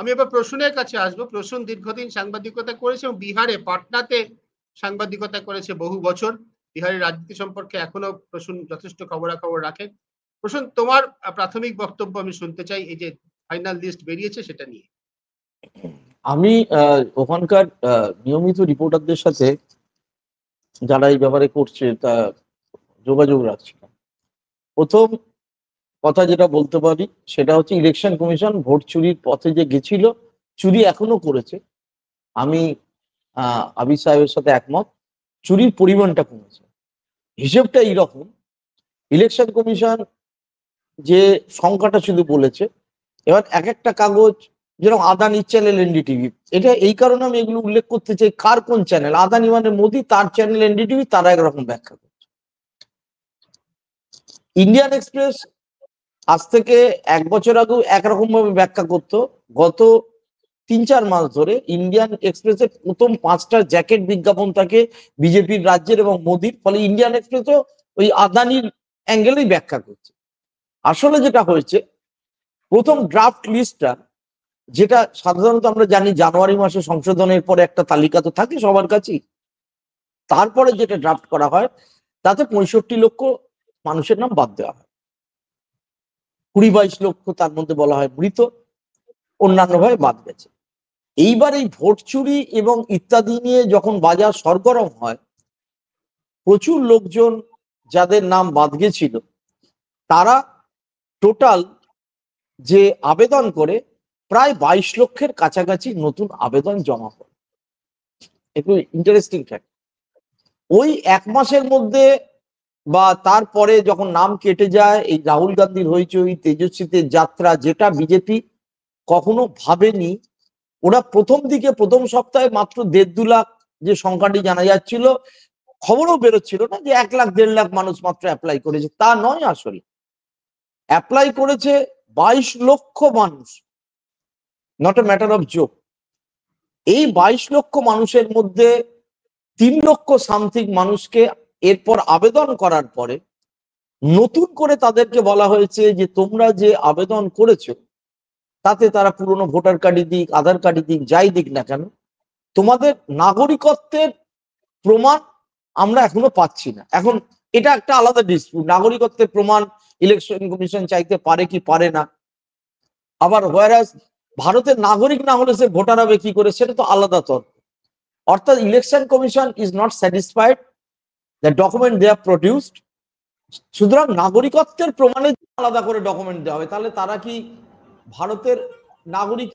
আমি এবার প্রসূনের কাছে আসবো। প্রসূন দীর্ঘদিন সাংবাদিকতা করেছে এবং বিহারে পাটনাতে সাংবাদিকতা করেছে বহু বছর। বিহারের রাজনীতি সম্পর্কে এখনো প্রসূন যথেষ্ট খবরাখবর রাখেন। প্রসূন, তোমার প্রাথমিক বক্তব্য আমি শুনতে চাই এই যে ফাইনাল লিস্ট বেরিয়েছে সেটা নিয়ে। আমি ওখানকার নিয়মিত রিপোর্টারদের সাথে যারা এই ব্যাপারে করছে তা যোগাযোগ রাখছিলাম। প্রথম কথা যেটা বলতে পারি সেটা হচ্ছে ইলেকশন কমিশন ভোট চুরির পথে যে গেছিল, চুরি এখনো করেছে। আমি আবির সাহেবের সাথে একমত, চুরির পরিমাণটা কমেছে। হিসেবটা এইরকম, ইলেকশন কমিশন যে সংখ্যাটা শুধু বলেছে, এবার এক একটা কাগজ যেরকম আদানি চ্যানেল এনডিটিভি, এটা এই কারণে আমি এগুলো উল্লেখ করতে চাই, কার কোন চ্যানেল, আদানি মানে মোদি, তার চ্যানেল এনডিটিভি, তারা একরকম ব্যাখ্যা করছে। ইন্ডিয়ান এক্সপ্রেস আজ থেকে 1 বছর আগেও একরকম ভাবে ব্যাখ্যা করতো। গত 3-4 মাস ধরে ইন্ডিয়ান এক্সপ্রেসের প্রথম 5টা জ্যাকেট বিজ্ঞাপন থাকে বিজেপির রাজ্যের এবং মোদির, ফলে ইন্ডিয়ান এক্সপ্রেসও ওই আদানির অ্যাঙ্গেলেই ব্যাখ্যা করছে। আসলে যেটা হয়েছে, প্রথম ড্রাফট লিস্টটা, যেটা সাধারণত আমরা জানি জানুয়ারি মাসে সংশোধনের পরে একটা তালিকা তো থাকে সবার কাছেই, তারপরে যেটা ড্রাফট করা হয় তাতে 65 লক্ষ মানুষের নাম বাদ দেওয়া হয়। 20-22 লক্ষ তার মধ্যে বলা হয় মৃত, অন্যান্যভাবে বাদ গেছে। এইবার এই ভোট চুরি এবং ইত্যাদি নিয়ে যখন বাজার সরগরম হয়, প্রচুর লোকজন যাদের নাম বাদ গেছিল তারা টোটাল যে আবেদন করে প্রায় 22 লক্ষের কাছাকাছি নতুন আবেদন জমা করে। একটু ইন্টারেস্টিং ফ্যাক্ট, ওই 1 মাসের মধ্যে বা তারপরে যখন নাম কেটে যায়, এই রাহুল গান্ধীর হইচই, তেজস্বীতে যাত্রা, যেটা বিজেপি কখনো ভাবেনি। ওরা প্রথম দিকে প্রথম সপ্তাহে মাত্র 1.5-2 লাখ যে সংখ্যাটি জানা যাচ্ছিল, খবরও বেরোচ্ছিল না যে 1 লাখ 1.5 লাখ মানুষ মাত্র অ্যাপ্লাই করেছে, তা নয়। আসলে অ্যাপ্লাই করেছে 22 লক্ষ মানুষ, not a matter of joke. এই 22 লক্ষ মানুষের মধ্যে 3 লক্ষ সামথিং মানুষকে এরপর আবেদন করার পরে নতুন করে তাদেরকে বলা হয়েছে যে তোমরা যে আবেদন করেছো তাতে তারা পুরনো ভোটার কার্ডই দিক, আধার কার্ডই দিক, যাই দিক না কেন, তোমাদের নাগরিকত্বের প্রমাণ আমরা এখনো পাচ্ছি না। এখন এটা একটা আলাদা ডিসপিউট, নাগরিকত্বের প্রমাণ ইলেকশন কমিশন চাইতে পারে কি পারে না। আবার হোয়ারাস ভারতের নাগরিক না হলে সে ভোটার হবে কি করে, সেটা তো আলাদা তর্ক। অর্থাৎ election commission is not satisfied the document they have produced. সুতরাং নাগরিকত্বের প্রমাণে আলাদা করে ডকুমেন্ট দেওয়া হবে, তাহলে তারা কি ভারতের নাগরিক?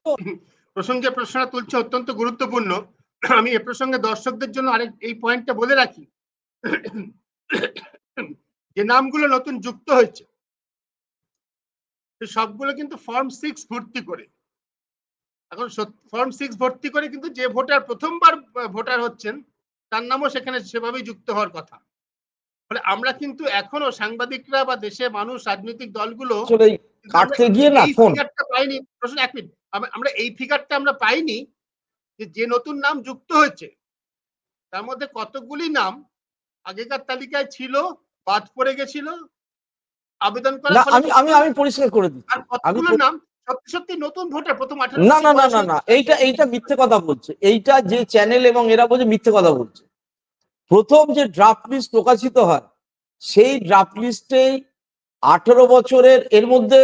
প্রসঙ্গে প্রশ্নটা তুলছে অত্যন্ত গুরুত্বপূর্ণ। আমি এ প্রসঙ্গে দর্শকদের জন্য আরেক এই পয়েন্টটা বলে রাখি, যে নামগুলো নতুন যুক্ত হয়েছে সবগুলো কিন্তু ফর্ম 6 ভর্তি করে। এখন ফর্ম 6 ভর্তি করে কিন্তু যে ভোটার প্রথমবার ভোটার হচ্ছেন তার নামও সেখানে সেভাবেই যুক্ত হওয়ার কথা। ফলে আমরা কিন্তু এখনো সাংবাদিকরা বা দেশে মানুষ, রাজনৈতিক দলগুলো কাটতে গিয়ে না এই ফিগারটা পাইনি। প্রশ্ন 1 মিনিট, আমরা এই ফিগারটা আমরা পাইনি যে নতুন নাম যুক্ত হয়েছে তার মধ্যে কতগুলি নাম আগেকার তালিকায় ছিল, বাদ পড়ে গেছিল আবেদন করার ফলে। আমি পরিষ্কার করে দিচ্ছি, আর কতগুলো নাম সত্যি সত্যি নতুন ভোটার প্রথম 18 না না না না না, এইটা মিথ্যে কথা বলছে। এইটা যে চ্যানেল এবং এরা বলছে মিথ্যে কথা বলছে। প্রথম যে ড্রাফট লিস্ট প্রকাশিত হয় সেই ড্রাফট লিস্টেই 18 বছরের, এর মধ্যে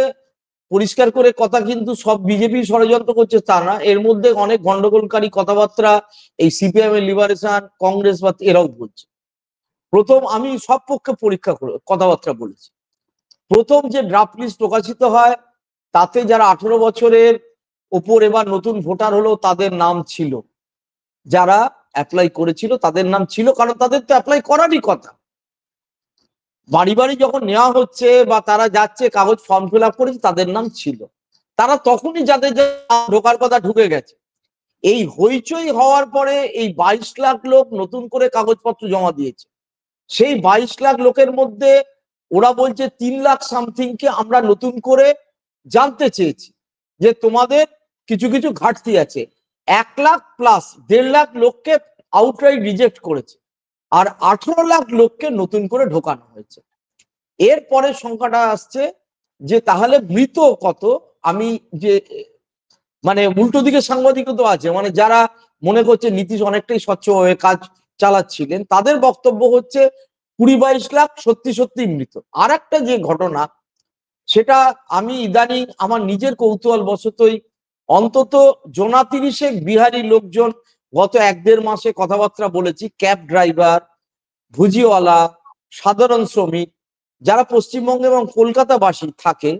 পরিষ্কার করে কথা কিন্তু সব বিজেপি ষড়যন্ত্র করছে তা না, এর মধ্যে অনেক গন্ডগোলকারী কথাবার্তা এই সিপিএম এর লিবারেশন, কংগ্রেস বা এরাও বলছে। প্রথম আমি সব পক্ষে পরীক্ষা করে কথাবার্তা বলেছি। প্রথম যে ড্রাফট লিস্ট প্রকাশিত হয় তাতে যারা 18 বছরের ওপর এবার নতুন ভোটার হলো তাদের নাম ছিল, যারা অ্যাপ্লাই করেছিল তাদের নাম ছিল, কারণ তাদের তো অ্যাপ্লাই করারই কথা। বাড়ি বাড়ি যখন নেওয়া হচ্ছে বা তারা যাচ্ছে কাগজ ফর্ম ফিল আপ করেছে তাদের নাম ছিল, তারা তখনই যাদের ঢোকার কথা ঢুকে গেছে। এই হইচই হওয়ার পরে এই 22 লাখ লোক নতুন করে কাগজপত্র জমা দিয়েছে। সেই 22 লাখ লোকের মধ্যে ওরা বলছে 3 লাখ সামথিং কে আমরা নতুন করে জানতে চেয়েছি যে তোমাদের কিছু কিছু ঘাটতি আছে। 1 লাখ প্লাস 1.5 লাখ লোককে আউটরাইট রিজেক্ট করেছে, আর 18 লাখ লোককে নতুন করে ঢোকানো হয়েছে। এরপরে সংখ্যাটা আসছে যে তাহলে মৃত কত। আমি যে মানে উল্টো দিকে সাংবাদিকতা আছে, মানে যারা মনে করছে নীতিশ অনেকটাই স্বচ্ছভাবে কাজ চালাচ্ছিলেন, তাদের বক্তব্য হচ্ছে 20-22 লাখ সত্যি সত্যি মৃত। আর একটা যে ঘটনা, সেটা আমি ইদানিং আমার নিজের কৌতূহল বশতই অন্তত জোনা 30 বিহারি লোকজন গত 1-1.5 মাসে কথাবার্তা বলেছি, ক্যাব ড্রাইভার, ভুজিওয়ালা, সাধারণ শ্রমিক যারা পশ্চিমবঙ্গে এবং কলকাতাবাসী থাকে,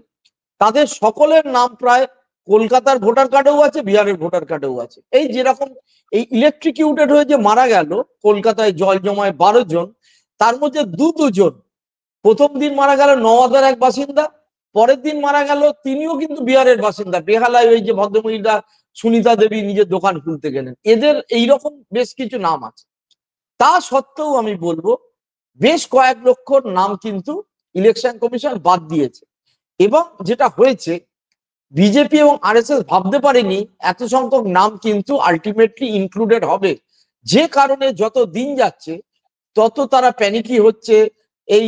তাদের সকলের নাম প্রায় কলকাতার ভোটার কার্ডেও আছে, বিহারের ভোটার কার্ডেও আছে। এই যেরকম এই ইলেকট্রিকিউটেড হয়ে যে মারা গেল কলকাতায় জল জমায় 12 জন, তার মধ্যে দুজন, প্রথম দিন মারা গেল নওয়াদার এক বাসিন্দা, পরের দিন মারা গেল তিনিও কিন্তু বিহারের বাসিন্দা, বেহালায় ওই যে ভদ্রমহিলা সুনিতা দেবী নিজের দোকান খুলতে গেলেন। এদের এইরকম বেশ কিছু নাম আছে। তা সত্ত্বেও আমি বলবো বেশ কয়েক লক্ষ নাম কিন্তু ইলেকশন কমিশন বাদ দিয়েছে। এবং যেটা হয়েছে, বিজেপি এবং আরএসএস ভাবতে পারেনি এত সংখ্যক নাম কিন্তু আলটিমেটলি ইনক্লুডেড হবে। যে কারণে যত দিন যাচ্ছে তত তারা প্যানিকি হচ্ছে। এই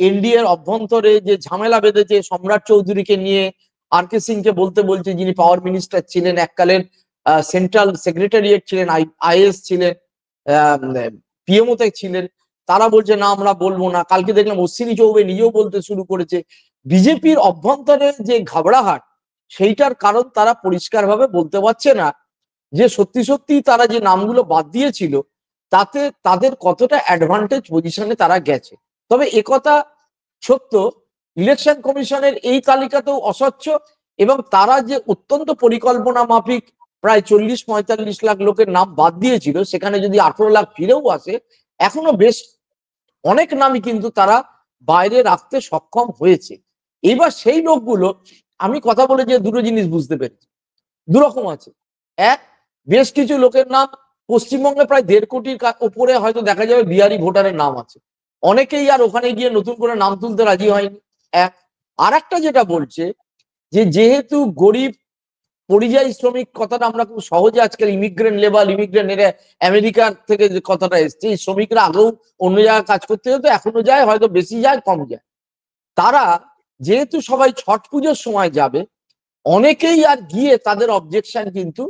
এনডিএ এর অভ্যন্তরে যে ঝামেলা বেঁধেছে, সম্রাট চৌধুরীকে নিয়ে আর.কে সিংকে বলছে, যিনি পাওয়ার মিনিস্টার ছিলেন, এককালের সেন্ট্রাল সেক্রেটারিয়েট ছিলেন, আইএস ছিলেন, পিএমও তে ছিলেন, তারা বলছে না আমরা বলবো না। কালকে দেখলাম অশ্বিনী চৌবে নিজেও বলতে শুরু করেছে। বিজেপির অভ্যন্তরে যে ঘাবড়াহাট, সেইটার কারণ তারা পরিষ্কারভাবে বলতে পারছে না যে সত্যি সত্যি তারা যে নামগুলো বাদ দিয়েছিল তাতে তাদের কতটা অ্যাডভান্টেজ পজিশনে তারা গেছে। তবে একথা সত্য, ইলেকশন কমিশনের এই তালিকাতেও অস্বচ্ছ, এবং তারা যে অত্যন্ত পরিকল্পনা মাফিক প্রায় 40-45 লাখ লোকের নাম বাদ দিয়েছিল, সেখানে যদি 18 লাখ ফিরেও আসে, এখনো বেশ অনেক নামই কিন্তু তারা বাইরে রাখতে সক্ষম হয়েছে। এবার সেই লোকগুলো, আমি কথা বলে যে দুটো জিনিস বুঝতে পেরেছি, দুরকম আছে। এক, বেশ কিছু লোকের নাম পশ্চিমবঙ্গে প্রায় 1.5 কোটির উপরে হয়তো দেখা যাবে বিহারি ভোটারের নাম আছে, অনেকেই আর ওখানে গিয়ে নতুন করে নাম তুলতে রাজি হয়নি। এক, আর একটা যেটা বলছে যে যেহেতু গরিব পরিযায়ী শ্রমিক কথাটা আমরা খুব সহজে আজকাল ইমিগ্রেন্ট লেবার, ইমিগ্রেন্ট এরা আমেরিকা থেকে যে কথাটা এসছে, এই শ্রমিকরা আগেও অন্য জায়গায় কাজ করতে যেত, এখনো যায়, হয়তো বেশি যায় কম যায়। তারা যেহেতু সবাই ছট পুজোর সময় যাবে, অনেকেই আর গিয়ে তাদের অবজেকশন কিন্তু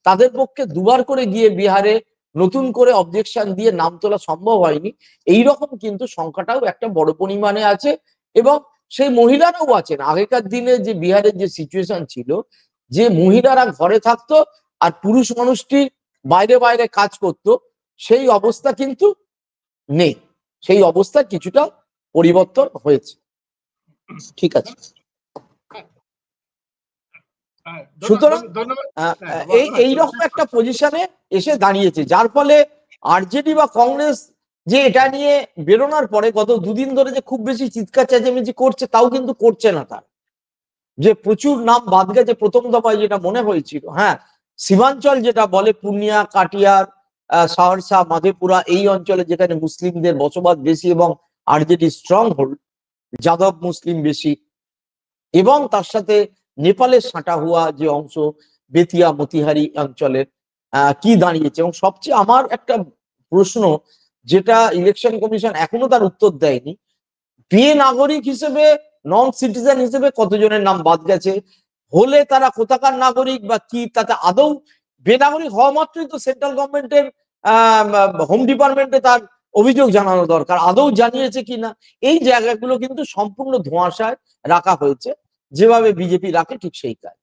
তাদের পক্ষে দুবার করে গিয়ে বিহারে নতুন করে অবজেকশন দিয়ে নাম তোলা সম্ভব হয়নি। এইরকম কিন্তু সংখ্যাটাও একটা বড় পরিমাণে আছে। এবং সেই মহিলারাও আছেন। আগেকার দিনে যে বিহারের যে সিচুয়েশন ছিল, যে মহিলারা ঘরে থাকতো আর পুরুষ মানুষটি বাইরে বাইরে কাজ করত, সেই অবস্থা কিন্তু নেই। সেই অবস্থা কিছুটা পরিবর্তন হয়েছে। ঠিক আছে, সুতরাং এইরকম একটা পজিশনে এসে দাঁড়িয়েছে, যার ফলে আরজেডি বা কংগ্রেস যে এটা নিয়ে বেরোনোর পরে গত 2 দিন ধরে যে খুব বেশি চিৎকার চেঁচামেচি করছে, তাও কিন্তু করছে না। তার যে প্রচুর নাম বাদ গেছে প্রথম দফায় যেটা মনে হয়েছিল। হ্যাঁ, সীমাঞ্চল যেটা বলে পূর্ণিয়া, কাটিয়ার, সহরসা, মাধেপুরা, এই অঞ্চলে যেখানে মুসলিমদের বসবাস বেশি এবং আরজেডি স্ট্রং হোল্ড, যাদব মুসলিম বেশি, এবং তার সাথে নেপালের সাঁটা হুয়া যে অংশ, বেতিয়া মতিহারি অঞ্চলের কি দাঁড়িয়েছে। এবং সবচেয়ে আমার একটা প্রশ্ন, যেটা ইলেকশন কমিশন এখনো তার উত্তর দেয়নি, নাগরিক হিসেবে, নন সিটিজেন হিসেবে কতজনের নাম বাদ গেছে, হলে তারা কোথাকার নাগরিক বা কি, তাতে আদৌ বেনাগরিক হওয়া মাত্রই তো সেন্ট্রাল গভর্নমেন্টের হোম ডিপার্টমেন্টে তার অভিযোগ জানানো দরকার, আদৌ জানিয়েছে কিনা। এই জায়গাগুলো কিন্তু সম্পূর্ণ ধোঁয়াশায় রাখা হয়েছে, যেভাবে বিজেপি রাখে ঠিক সেই কাজ।